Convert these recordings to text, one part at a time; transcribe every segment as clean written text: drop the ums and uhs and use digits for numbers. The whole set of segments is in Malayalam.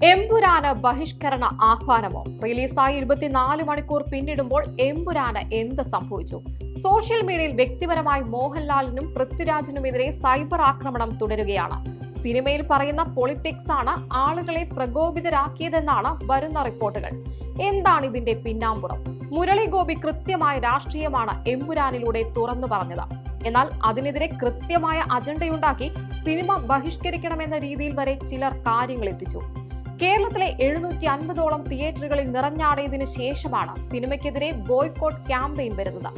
എമ്പുരാന് ബഹിഷ്കരണ ആഹ്വാനമോ? റിലീസായി 24 മണിക്കൂർ പിന്നിടുമ്പോൾ എമ്പുരാന് എന്ത് സംഭവിച്ചു? സോഷ്യൽ മീഡിയയിൽ വ്യക്തിപരമായി മോഹൻലാലിനും പൃഥ്വിരാജിനുമെതിരെ സൈബർ ആക്രമണം തുടരുകയാണ്. സിനിമയിൽ പറയുന്ന പൊളിറ്റിക്സ് ആണ് ആളുകളെ പ്രകോപിതരാക്കിയതെന്നാണ് വരുന്ന റിപ്പോർട്ടുകൾ. എന്താണ് ഇതിന്റെ പിന്നാമ്പുറം? മുരളി ഗോപി കൃത്യമായ രാഷ്ട്രീയമാണ് എമ്പുരാനിലൂടെ തുറന്നു പറഞ്ഞത്. എന്നാൽ അതിനെതിരെ കൃത്യമായ അജണ്ടയുണ്ടാക്കി സിനിമ ബഹിഷ്കരിക്കണമെന്ന രീതിയിൽ വരെ ചിലർ കാര്യങ്ങൾ എത്തിച്ചു. കേരളത്തിലെ 750ഓളം തിയേറ്ററുകളിൽ നിറഞ്ഞാടിയതിനു ശേഷമാണ് സിനിമയ്ക്കെതിരെ ബോയ്കോട്ട് ക്യാമ്പയിൻ വരുന്നത്.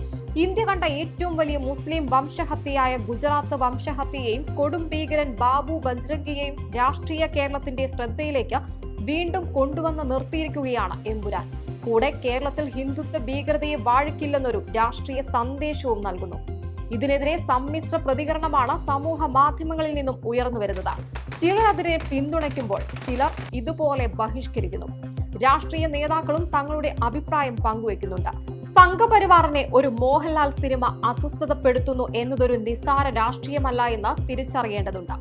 ഇന്ത്യ കണ്ട ഏറ്റവും വലിയ മുസ്ലിം വംശഹത്യയായ ഗുജറാത്ത് വംശഹത്യയെയും കൊടും ഭീകരൻ ബാബു ബജ്രംഗിയെയും രാഷ്ട്രീയ കേരളത്തിന്റെ ശ്രദ്ധയിലേക്ക് വീണ്ടും കൊണ്ടുവന്ന് നിർത്തിയിരിക്കുകയാണ് എമ്പുരാൻ. കൂടെ കേരളത്തിൽ ഹിന്ദുത്വ ഭീകരതയെ വാഴിക്കില്ലെന്നൊരു രാഷ്ട്രീയ സന്ദേശവും നൽകുന്നു. ഇതിനെതിരെ സമ്മിശ്ര പ്രതികരണമാണ് സമൂഹ മാധ്യമങ്ങളിൽ നിന്നും ഉയർന്നു വരുന്നത്. ചിലർ അതിനെ പിന്തുണയ്ക്കുമ്പോൾ ചിലർ ഇതുപോലെ ബഹിഷ്കരിക്കുന്നു. രാഷ്ട്രീയ നേതാക്കളും തങ്ങളുടെ അഭിപ്രായം പങ്കുവെക്കുന്നുണ്ട്. സംഘപരിവാറിനെ ഒരു മോഹൻലാൽ സിനിമ അസ്വസ്ഥതപ്പെടുത്തുന്നു എന്നതൊരു നിസ്സാര രാഷ്ട്രീയമല്ല എന്ന് തിരിച്ചറിയേണ്ടതുണ്ട്.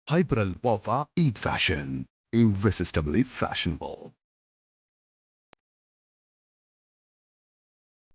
Hyper Alpha Eat Fashion. Irresistibly fashionable.